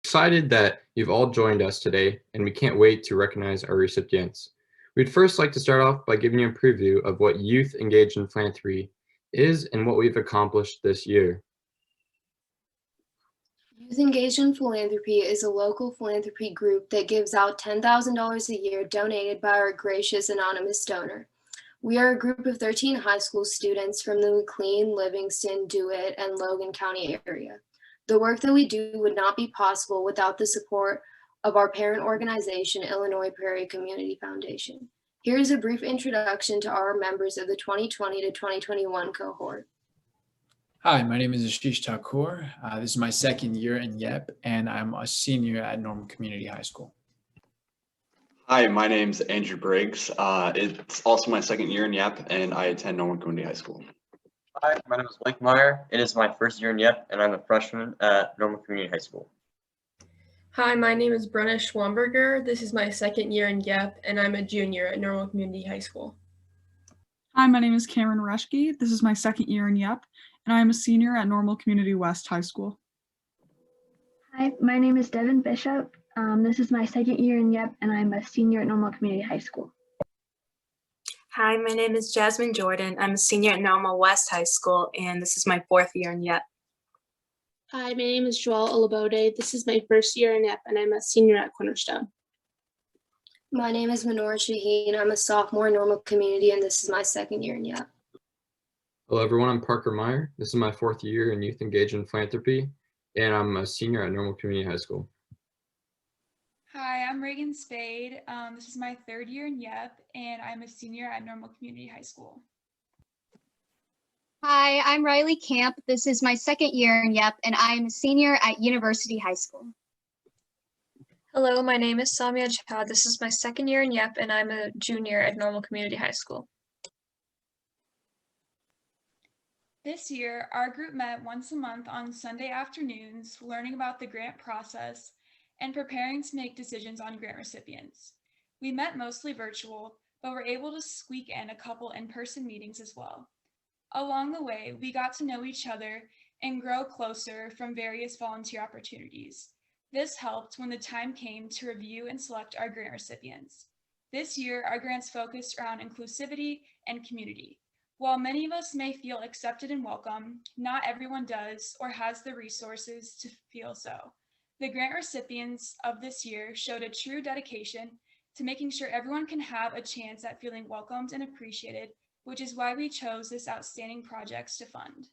Excited that you've all joined us today, and we can't wait to recognize our recipients. We'd first like to start off by giving you a preview of what Youth Engaged in Philanthropy is and what we've accomplished this year. Youth Engaged in Philanthropy is a local philanthropy group that gives out $10,000 a year donated by our gracious anonymous donor. We are a group of 13 high school students from the McLean, Livingston, DeWitt, and Logan County area. The work that we do would not be possible without the support of our parent organization, Illinois Prairie Community Foundation. Here is a brief introduction to our members of the 2020 to 2021 cohort. Hi, my name is Ashish Thakur. This is my second year in YEP, and I'm a senior at Normal Community High School. Hi, my name's Andrew Briggs. It's also my second year in YEP, and I attend Normal Community High School. Hi, my name is Blake Meyer. It is my first year in YEP, and I'm a freshman at Normal Community High School. Hi, my name is Brenna Schwamberger. This is my second year in YEP, and I'm a junior at Normal Community High School. Hi, my name is Cameron Reschke. This is my second year in YEP, and I am a senior at Normal Community West High School. Hi, my name is Devin Bishop. This is my second year in YEP, and I'm a senior at Normal Community High School. Hi, my name is Jasmine Jordan. I'm a senior at Normal West High School, and this is my fourth year in YEP. Hi, my name is Joelle Olabode. This is my first year in YEP, and I'm a senior at Cornerstone. My name is Menorah Shaheen. I'm a sophomore in Normal Community, and this is my second year in YEP. Hello, everyone. I'm Parker Meyer. This is my fourth year in Youth Engaged in Philanthropy, and I'm a senior at Normal Community High School. Hi, I'm Reagan Spade. This is my third year in YEP, and I'm a senior at Normal Community High School. Hi, I'm Riley Camp. This is my second year in YEP, and I'm a senior at University High School. Hello, my name is Samia Chad. This is my second year in YEP, and I'm a junior at Normal Community High School. This year, our group met once a month on Sunday afternoons, learning about the grant process and preparing to make decisions on grant recipients. We met mostly virtual, but were able to squeak in a couple in-person meetings as well. Along the way, we got to know each other and grow closer from various volunteer opportunities. This helped when the time came to review and select our grant recipients. This year, our grants focused around inclusivity and community. While many of us may feel accepted and welcome, not everyone does or has the resources to feel so. The grant recipients of this year showed a true dedication to making sure everyone can have a chance at feeling welcomed and appreciated, which is why we chose this outstanding project to fund.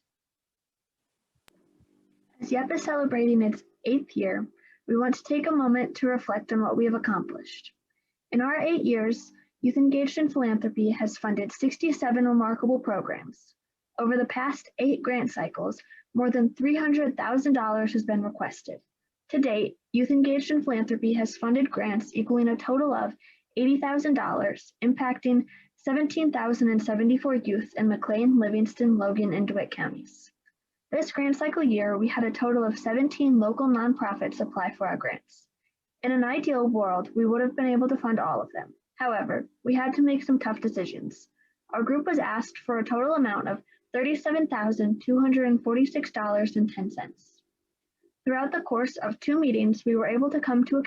As YEP is celebrating its 8th year, we want to take a moment to reflect on what we have accomplished. In our 8 years, Youth Engaged in Philanthropy has funded 67 remarkable programs. Over the past 8 grant cycles, more than $300,000 has been requested. To date, Youth Engaged in Philanthropy has funded grants equaling a total of $80,000, impacting 17,074 youth in McLean, Livingston, Logan, and DeWitt counties. This grant cycle year, we had a total of 17 local nonprofits apply for our grants. In an ideal world, we would have been able to fund all of them. However, we had to make some tough decisions. Our group was asked for a total amount of $37,246.10. Throughout the course of 2 meetings, we were able to come to a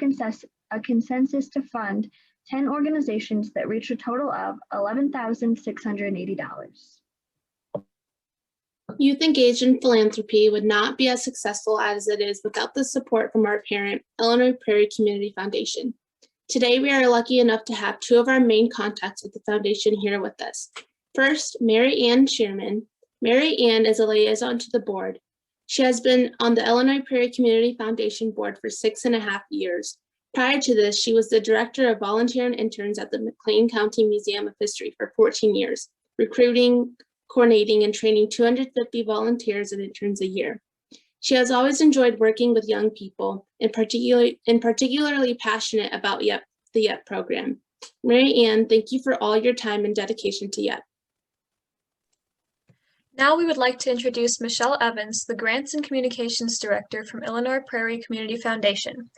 consensus to fund 10 organizations that reached a total of $11,680. Youth Engaged in Philanthropy would not be as successful as it is without the support from our parent, Illinois Prairie Community Foundation. Today, we are lucky enough to have 2 of our main contacts at the foundation here with us. First, Mary Ann Shearman. Mary Ann is a liaison to the board. She has been on the Illinois Prairie Community Foundation board for 6.5 years. Prior to this, she was the director of volunteer and interns at the McLean County Museum of History for 14 years, recruiting, coordinating, and training 250 volunteers and interns a year. She has always enjoyed working with young people and particularly passionate about the YEP program. Mary Ann, thank you for all your time and dedication to YEP. Now we would like to introduce Michelle Evans, the Grants and Communications Director from Illinois Prairie Community Foundation.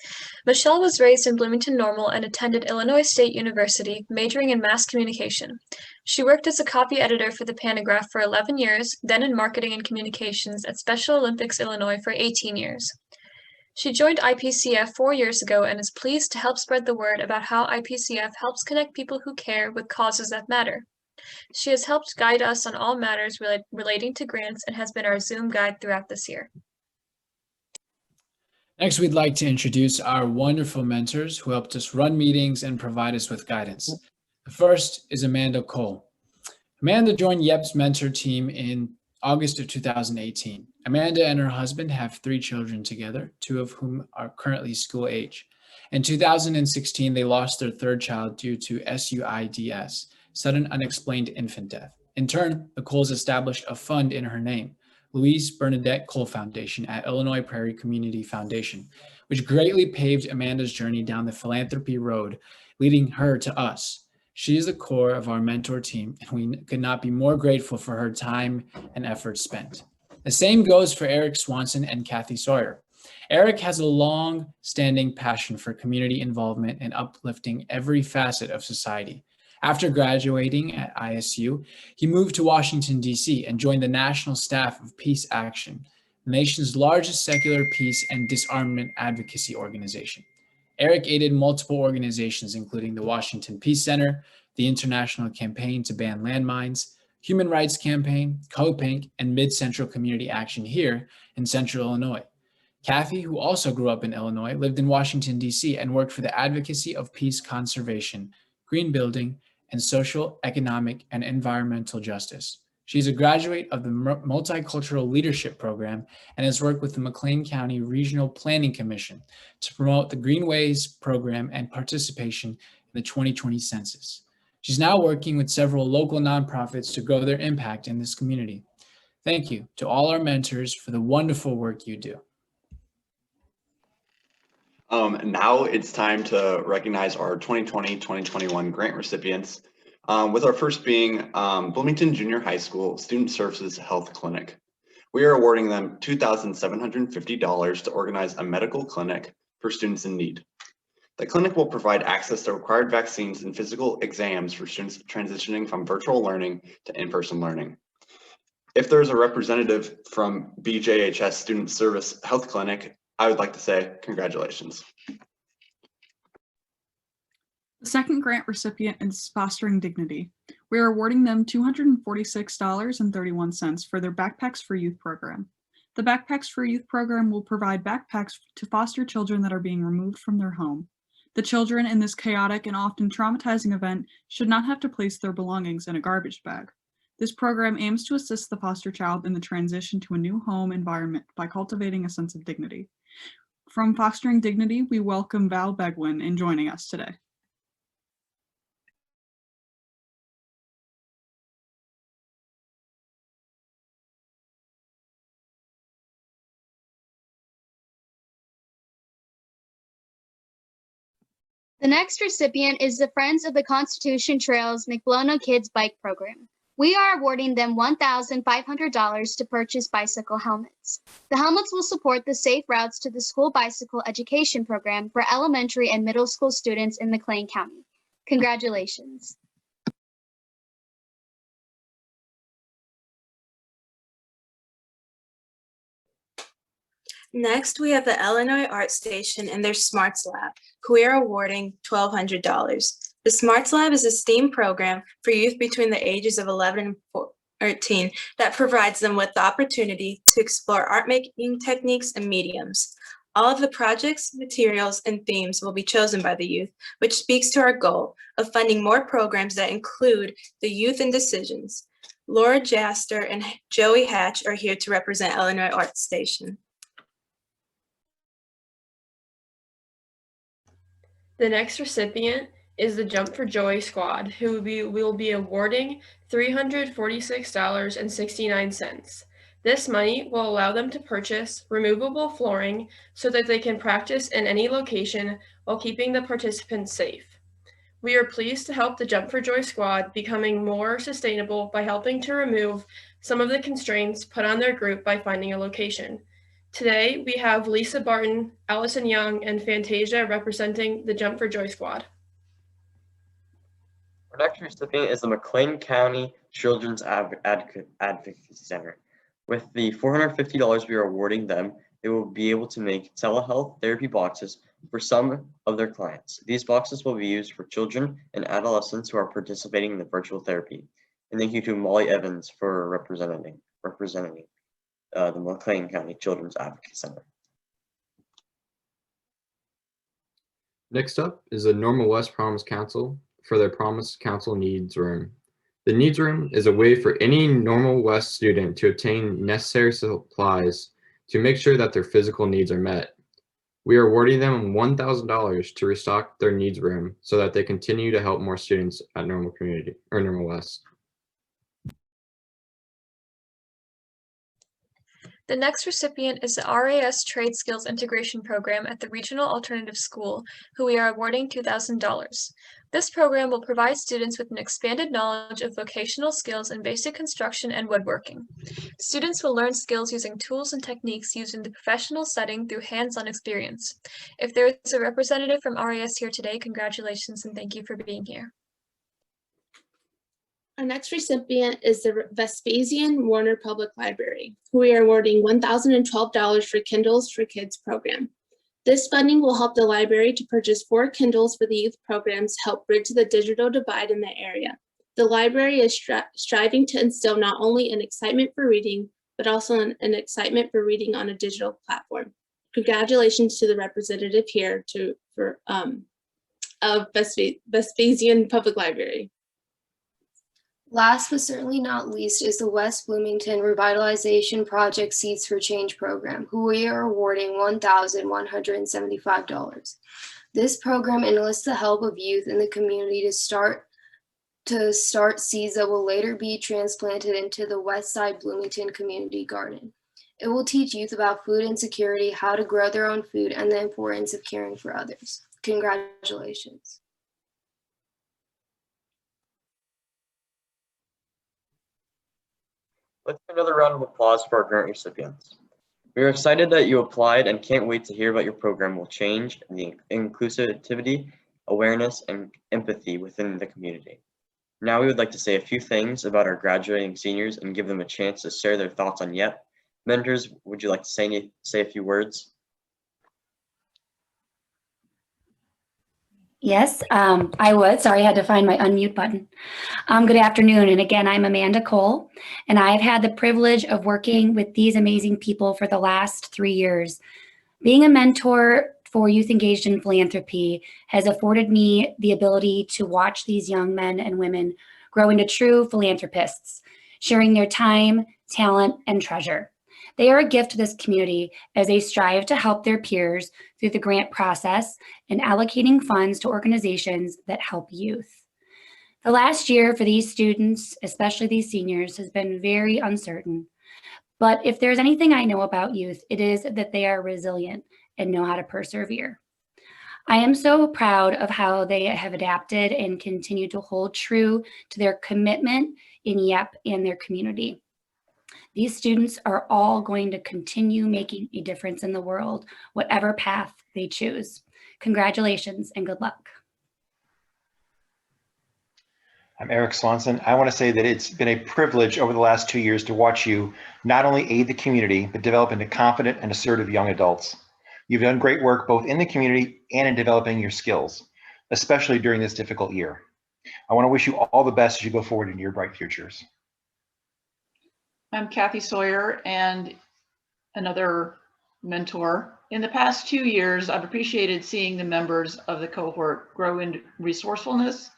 Michelle was raised in Bloomington Normal and attended Illinois State University, majoring in mass communication. She worked as a copy editor for the Panagraph for 11 years, then in marketing and communications at Special Olympics Illinois for 18 years. She joined IPCF 4 years ago and is pleased to help spread the word about how IPCF helps connect people who care with causes that matter. She has helped guide us on all matters relating to grants and has been our Zoom guide throughout this year. Next, we'd like to introduce our wonderful mentors who helped us run meetings and provide us with guidance. The first is Amanda Cole. Amanda joined YEP's mentor team in August of 2018. Amanda and her husband have 3 children together, 2 of whom are currently school age. In 2016, they lost their 3rd child due to SUIDS, sudden unexplained infant death. In turn, the Coles established a fund in her name, Louise Bernadette Cole Foundation at Illinois Prairie Community Foundation, which greatly paved Amanda's journey down the philanthropy road, leading her to us. She is the core of our mentor team, and we could not be more grateful for her time and effort spent. The same goes for Eric Swanson and Kathy Sawyer. Eric has a long-standing passion for community involvement and uplifting every facet of society. After graduating at ISU, he moved to Washington, D.C. and joined the national staff of Peace Action, the nation's largest secular peace and disarmament advocacy organization. Eric aided multiple organizations, including the Washington Peace Center, the International Campaign to Ban Landmines, Human Rights Campaign, COPINC, and Mid-Central Community Action here in Central Illinois. Kathy, who also grew up in Illinois, lived in Washington, D.C. and worked for the advocacy of peace conservation, green building, and social, economic, and environmental justice. She's a graduate of the Multicultural Leadership Program and has worked with the McLean County Regional Planning Commission to promote the Greenways program and participation in the 2020 census. She's now working with several local nonprofits to grow their impact in this community. Thank you to all our mentors for the wonderful work you do. Now it's time to recognize our 2020-2021 grant recipients, with our first being Bloomington Junior High School Student Services Health Clinic. We are awarding them $2,750 to organize a medical clinic for students in need. The clinic will provide access to required vaccines and physical exams for students transitioning from virtual learning to in-person learning. If there's a representative from BJHS Student Service Health Clinic, I would like to say congratulations. The second grant recipient is Fostering Dignity. We are awarding them $246.31 for their Backpacks for Youth program. The Backpacks for Youth program will provide backpacks to foster children that are being removed from their home. The children in this chaotic and often traumatizing event should not have to place their belongings in a garbage bag. This program aims to assist the foster child in the transition to a new home environment by cultivating a sense of dignity. From Fostering Dignity, we welcome Val Begwin in joining us today. The next recipient is the Friends of the Constitution Trails McBlono Kids Bike Program. We are awarding them $1,500 to purchase bicycle helmets. The helmets will support the safe routes to the school bicycle education program for elementary and middle school students in McLean County. Congratulations. Next, we have the Illinois Art Station and their Smarts Lab, who we are awarding $1,200. The Smarts Lab is a STEAM program for youth between the ages of 11 and 14 that provides them with the opportunity to explore art making techniques and mediums. All of the projects, materials, and themes will be chosen by the youth, which speaks to our goal of funding more programs that include the youth in decisions. Laura Jaster and Joey Hatch are here to represent Illinois Art Station. The next recipient is the Jump for Joy squad, who we will be awarding $346.69. This money will allow them to purchase removable flooring so that they can practice in any location while keeping the participants safe. We are pleased to help the Jump for Joy squad becoming more sustainable by helping to remove some of the constraints put on their group by finding a location. Today, we have Lisa Barton, Allison Young, and Fantasia representing the Jump for Joy squad. Our next recipient is the McLean County Children's Advocacy Center. With the $450 we are awarding them, They will be able to make telehealth therapy boxes for some of their clients. These boxes will be used for children and adolescents who are participating in the virtual therapy. And thank you to Molly Evans for representing the McLean County Children's Advocacy Center. Next up is the Normal West Promise Council for their Promise Council Needs Room. The Needs Room is a way for any Normal West student to obtain necessary supplies to make sure that their physical needs are met. We are awarding them $1,000 to restock their needs room so that they continue to help more students at Normal Community or Normal West. The next recipient is the RAS Trade Skills Integration Program at the Regional Alternative School, who we are awarding $2,000. This program will provide students with an expanded knowledge of vocational skills in basic construction and woodworking. Students will learn skills using tools and techniques used in the professional setting through hands-on experience. If there is a representative from RAS here today, congratulations and thank you for being here. Our next recipient is the Vespasian Warner Public Library, who we are awarding $1,012 for Kindles for Kids program. This funding will help the library to purchase 4 Kindles for the youth programs to help bridge the digital divide in the area. The library is striving to instill not only an excitement for reading, but also an excitement for reading on a digital platform. Congratulations to the representative here of Vespasian Public Library. Last but certainly not least is the West Bloomington Revitalization Project Seeds for Change program, who we are awarding $1,175. This program enlists the help of youth in the community to start seeds that will later be transplanted into the West Side Bloomington Community Garden. It will teach youth about food insecurity, how to grow their own food, and the importance of caring for others. Congratulations. Let's give another round of applause for our grant recipients. We are excited that you applied and can't wait to hear about your program will change the inclusivity, awareness, and empathy within the community. Now we would like to say a few things about our graduating seniors and give them a chance to share their thoughts on YEP. Mentors, would you like to say a few words? Yes, I would. Sorry, I had to find my unmute button. Good afternoon. And again, I'm Amanda Cole, and I've had the privilege of working with these amazing people for the last 3 years. Being a mentor for youth engaged in philanthropy has afforded me the ability to watch these young men and women grow into true philanthropists, sharing their time, talent, and treasure. They are a gift to this community as they strive to help their peers through the grant process and allocating funds to organizations that help youth. The last year for these students, especially these seniors, has been very uncertain. But if there's anything I know about youth, it is that they are resilient and know how to persevere. I am so proud of how they have adapted and continue to hold true to their commitment in YEP and their community. These students are all going to continue making a difference in the world, whatever path they choose. Congratulations and good luck. I'm Eric Swanson. I want to say that it's been a privilege over the last 2 years to watch you not only aid the community, but develop into confident and assertive young adults. You've done great work both in the community and in developing your skills, especially during this difficult year. I want to wish you all the best as you go forward into your bright futures. I'm Kathy Sawyer, and another mentor. In the past 2 years, I've appreciated seeing the members of the cohort grow in resourcefulness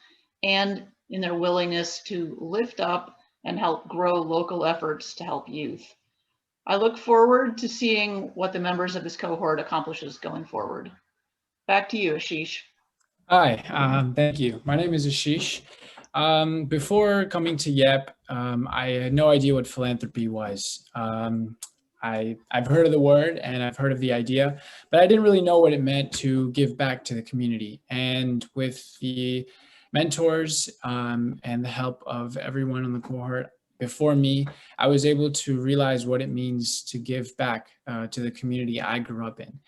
and in their willingness to lift up and help grow local efforts to help youth. I look forward to seeing what the members of this cohort accomplishes going forward. Back to you, Ashish. Hi, thank you. My name is Ashish. Before coming to YEP, I had no idea what philanthropy was. I've heard of the word and I've heard of the idea, but I didn't really know what it meant to give back to the community. And with the mentors and the help of everyone on the cohort before me, I was able to realize what it means to give back to the community I grew up in.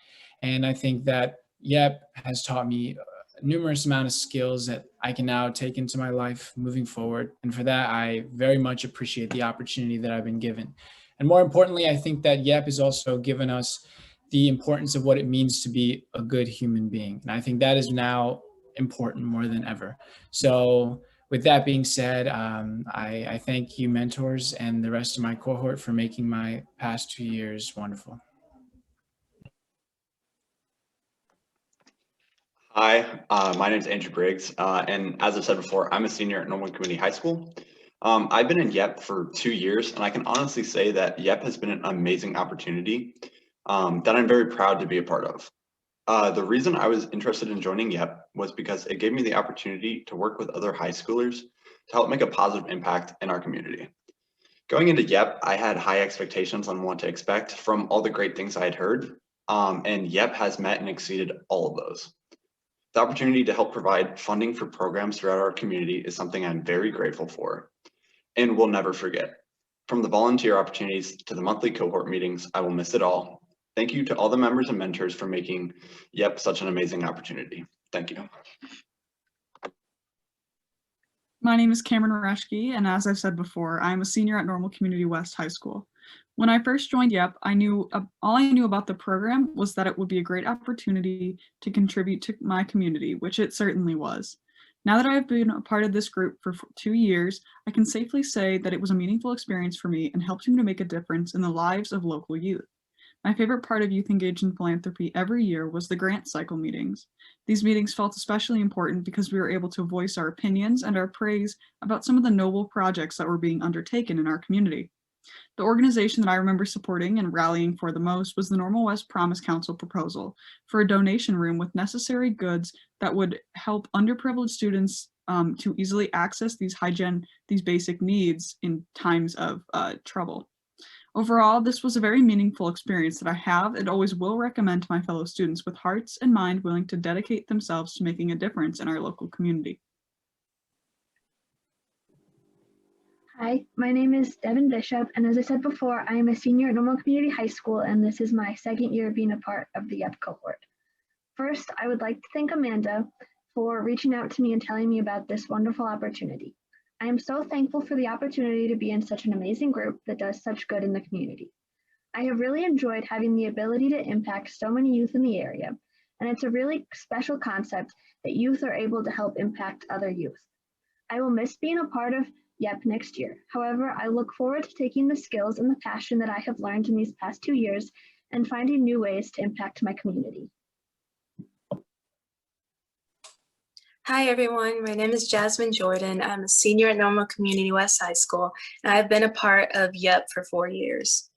And I think that YEP has taught me numerous amount of skills that I can now take into my life moving forward. And for that, I very much appreciate the opportunity that I've been given. And more importantly, I think that YEP has also given us the importance of what it means to be a good human being. And I think that is now important more than ever. So with that being said, I thank you mentors and the rest of my cohort for making my past 2 years wonderful. Hi, my name is Andrew Briggs, and as I've said before, I'm a senior at Normal Community High School. I've been in YEP for 2 years, and I can honestly say that YEP has been an amazing opportunity that I'm very proud to be a part of. The reason I was interested in joining YEP was because it gave me the opportunity to work with other high schoolers to help make a positive impact in our community. Going into YEP, I had high expectations on what to expect from all the great things I had heard, and YEP has met and exceeded all of those. The opportunity to help provide funding for programs throughout our community is something I'm very grateful for and will never forget. From the volunteer opportunities to the monthly cohort meetings, I will miss it all. Thank you to all the members and mentors for making YEP such an amazing opportunity. Thank you. My name is Cameron Reschke, and as I've said before, I'm a senior at Normal Community West High School. When I first joined YEP, all I knew about the program was that it would be a great opportunity to contribute to my community, which it certainly was. Now that I have been a part of this group for 2 years, I can safely say that it was a meaningful experience for me and helped me to make a difference in the lives of local youth. My favorite part of Youth Engaged in Philanthropy every year was the grant cycle meetings. These meetings felt especially important because we were able to voice our opinions and our praise about some of the noble projects that were being undertaken in our community. The organization that I remember supporting and rallying for the most was the Normal West Promise Council proposal for a donation room with necessary goods that would help underprivileged students to easily access these basic needs in times of trouble. Overall, this was a very meaningful experience that I have and always will recommend to my fellow students with hearts and mind willing to dedicate themselves to making a difference in our local community. Hi, my name is Devin Bishop, and as I said before, I am a senior at Normal Community High School, and this is my second year being a part of the YEP cohort. First, I would like to thank Amanda for reaching out to me and telling me about this wonderful opportunity. I am so thankful for the opportunity to be in such an amazing group that does such good in the community. I have really enjoyed having the ability to impact so many youth in the area, and it's a really special concept that youth are able to help impact other youth. I will miss being a part of YEP next year. However, I look forward to taking the skills and the passion that I have learned in these past 2 years and finding new ways to impact my community. Hi everyone, my name is Jasmine Jordan. I'm a senior at Normal Community West High School, and I've been a part of YEP for 4 years.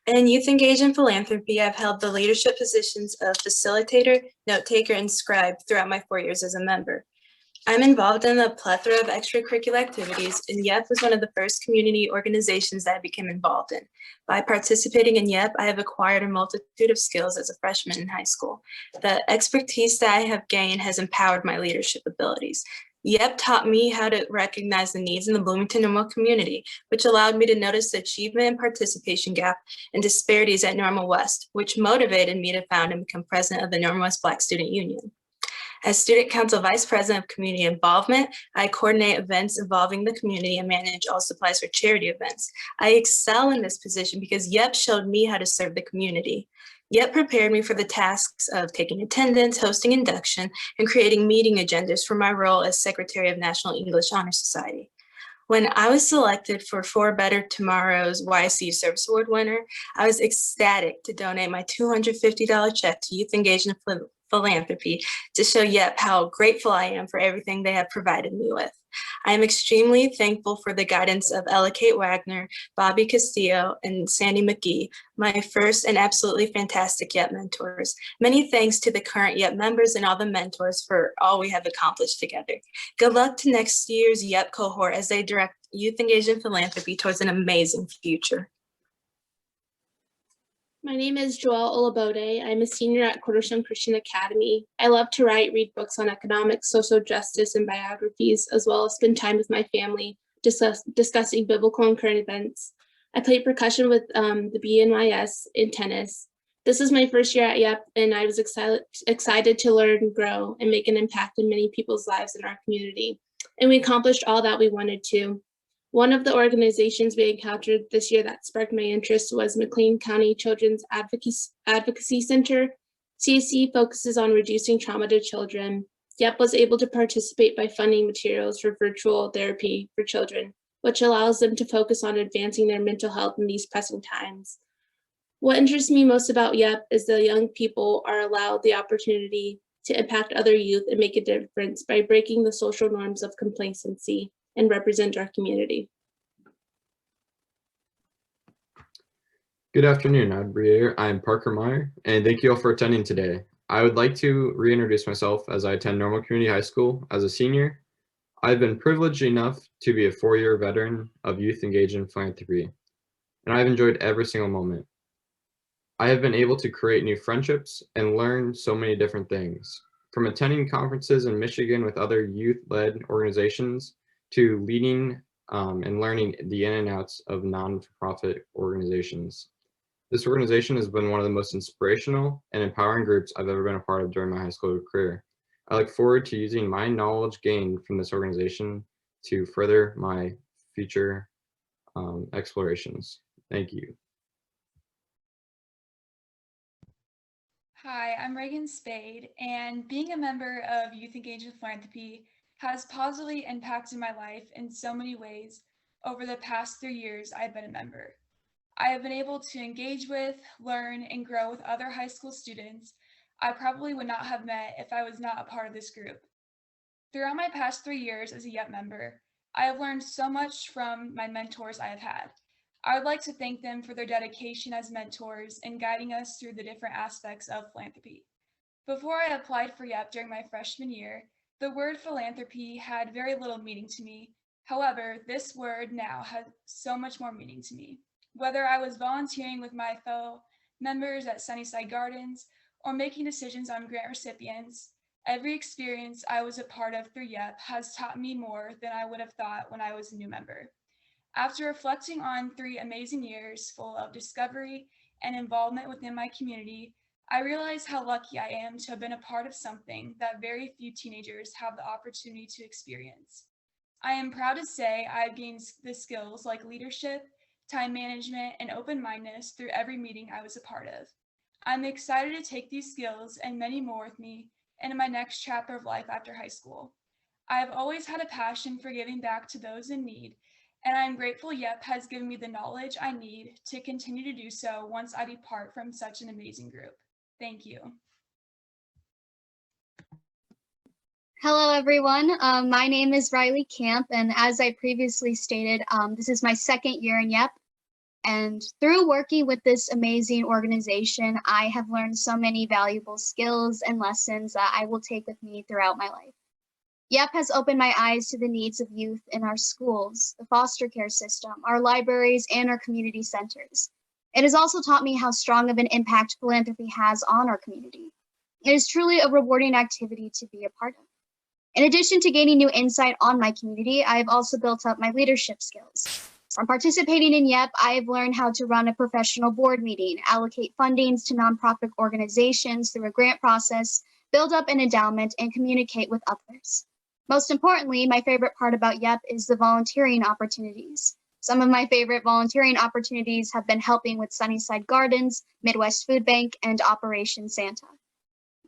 In Youth Engaged in Philanthropy, I've held the leadership positions of facilitator, note taker, and scribe throughout my 4 years as a member. I'm involved in a plethora of extracurricular activities, and YEP was one of the first community organizations that I became involved in. By participating in YEP, I have acquired a multitude of skills as a freshman in high school. The expertise that I have gained has empowered my leadership abilities. YEP taught me how to recognize the needs in the Bloomington Normal community, which allowed me to notice the achievement and participation gap and disparities at Normal West, which motivated me to found and become president of the Normal West Black Student Union. As Student Council Vice President of Community Involvement, I coordinate events involving the community and manage all supplies for charity events. I excel in this position because YEP showed me how to serve the community. YEP prepared me for the tasks of taking attendance, hosting induction, and creating meeting agendas for my role as Secretary of National English Honor Society. When I was selected for For Better Tomorrow's YSC Service Award winner, I was ecstatic to donate my $250 check to Youth Engaged in Philanthropy to show YEP how grateful I am for everything they have provided me with. I am extremely thankful for the guidance of Ella Kate Wagner, Bobby Castillo, and Sandy McGee, my first and absolutely fantastic YEP mentors. Many thanks to the current YEP members and all the mentors for all we have accomplished together. Good luck to next year's YEP cohort as they direct Youth Engaged in Philanthropy towards an amazing future. My name is Joelle Olabode. I'm a senior at Cornerstone Christian Academy. I love to write, read books on economics, social justice, and biographies, as well as spend time with my family discussing biblical and current events. I played percussion with the BNYS in tennis. This is my first year at YEP, and I was excited to learn, grow, and make an impact in many people's lives in our community. And we accomplished all that we wanted to. One of the organizations we encountered this year that sparked my interest was McLean County Children's Advocacy Center. CSC focuses on reducing trauma to children. YEP was able to participate by funding materials for virtual therapy for children, which allows them to focus on advancing their mental health in these pressing times. What interests me most about YEP is the young people are allowed the opportunity to impact other youth and make a difference by breaking the social norms of complacency and represent our community. Good afternoon, I'm Parker Meyer, and thank you all for attending today. I would like to reintroduce myself as I attend Normal Community High School as a senior. I've been privileged enough to be a 4-year veteran of youth engaged in philanthropy, and I've enjoyed every single moment. I have been able to create new friendships and learn so many different things, from attending conferences in Michigan with other youth-led organizations to leading and learning the in and outs of non-profit organizations. This organization has been one of the most inspirational and empowering groups I've ever been a part of during my high school career. I look forward to using my knowledge gained from this organization to further my future explorations. Thank you. Hi, I'm Reagan Spade, and being a member of Youth Engaged in Philanthropy has positively impacted my life in so many ways over the past 3 years I've been a member. I have been able to engage with, learn, and grow with other high school students I probably would not have met if I was not a part of this group. Throughout my past 3 years as a YEP member, I have learned so much from my mentors I have had. I would like to thank them for their dedication as mentors and guiding us through the different aspects of philanthropy. Before I applied for YEP during my freshman year, the word philanthropy had very little meaning to me. However, this word now has so much more meaning to me. Whether I was volunteering with my fellow members at Sunnyside Gardens or making decisions on grant recipients, every experience I was a part of through YEP has taught me more than I would have thought when I was a new member. After reflecting on 3 amazing years full of discovery and involvement within my community, I realize how lucky I am to have been a part of something that very few teenagers have the opportunity to experience. I am proud to say I've gained the skills like leadership, time management, and open-mindedness through every meeting I was a part of. I'm excited to take these skills and many more with me into my next chapter of life after high school. I have always had a passion for giving back to those in need, and I am grateful YEP has given me the knowledge I need to continue to do so once I depart from such an amazing group. Thank you. Hello, everyone. My name is Riley Camp, and as I previously stated, this is my 2nd year in YEP. And through working with this amazing organization, I have learned so many valuable skills and lessons that I will take with me throughout my life. YEP has opened my eyes to the needs of youth in our schools, the foster care system, our libraries, and our community centers. It has also taught me how strong of an impact philanthropy has on our community. It is truly a rewarding activity to be a part of. In addition to gaining new insight on my community, I have also built up my leadership skills. From participating in YEP, I have learned how to run a professional board meeting, allocate fundings to nonprofit organizations through a grant process, build up an endowment, and communicate with others. Most importantly, my favorite part about YEP is the volunteering opportunities. Some of my favorite volunteering opportunities have been helping with Sunnyside Gardens, Midwest Food Bank, and Operation Santa.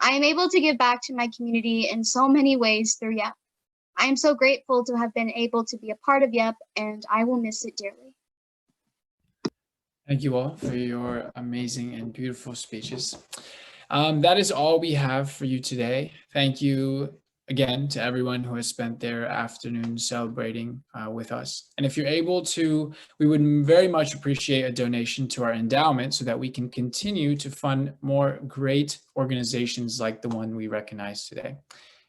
I am able to give back to my community in so many ways through YEP. I am so grateful to have been able to be a part of YEP, and I will miss it dearly. Thank you all for your amazing and beautiful speeches. That is all we have for you today. Thank you again to everyone who has spent their afternoon celebrating with us. And if you're able to, we would very much appreciate a donation to our endowment so that we can continue to fund more great organizations like the one we recognize today.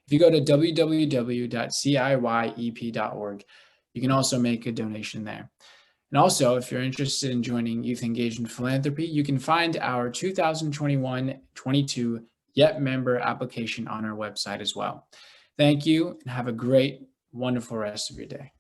If you go to www.ciyep.org, you can also make a donation there. And also, if you're interested in joining Youth Engaged in Philanthropy, you can find our 2021-22 YEP member application on our website as well. Thank you, and have a great, wonderful rest of your day.